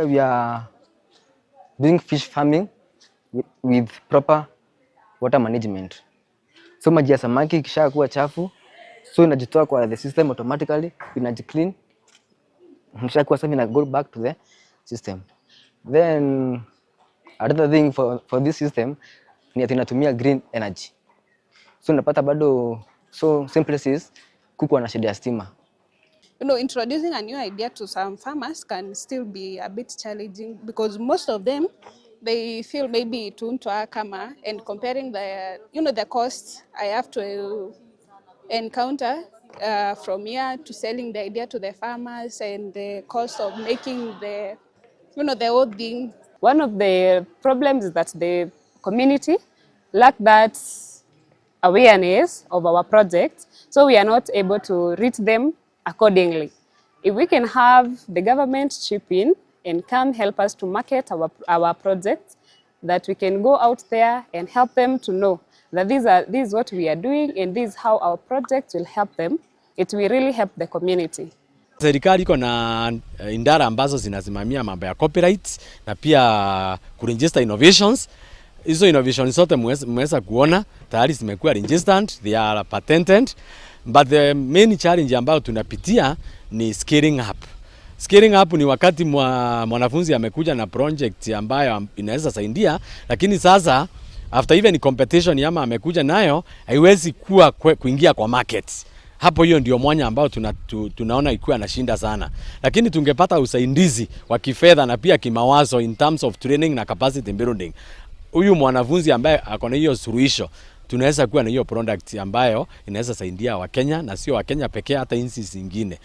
We are doing fish farming with proper water management. So maji ya samaki ikisha kuwa chafu, so inajitoa kwa the system automatically, inajiclean. Ikisha kuwa safi na go back to the system. Then another thing for this system ni tunatumia green energy. So unapata bado, so same places kuko na shida ya stima. You know, introducing a new idea to some farmers can still be a bit challenging because most of them, they feel maybe tuntua kama, and comparing the, you know, the costs I have to encounter from here to selling the idea to the farmers and the cost of making the, you know, the whole thing. One of the problems is that the community lack that awareness of our project, so we are not able to reach them accordingly. If we can have the government chip in and come help us to market our project, that we can go out there and help them to know that this is what we are doing and this is how our project will help them, it will really help the community. Serikali iko na idara ambazo zinasimamia mambo ya copyrights na pia kuregister innovations. Hizo innovations zote mmeweza kuona tayari zimekuwa registered, they are patented. But the main challenge ambayo tunapitia ni scaling up. Scaling up ni wakati mwanafunzi amekuja na project ambayo inaweza saidia, lakini sasa after even competition ama amekuja nayo haiwezi kuingia kwa market. Hapo hiyo ndio mwanya ambao tunaona ikiwa na shinda sana. Lakini tungepata usaidizi wa kifedha na pia kimawazo in terms of training na capacity building. Huyu mwanafunzi ambaye ako na hiyo suluhisho, tunaweza kuwa na hiyo product ambayo inaweza saidia Wakenya na sio Wakenya pekee, hata nchi zingine.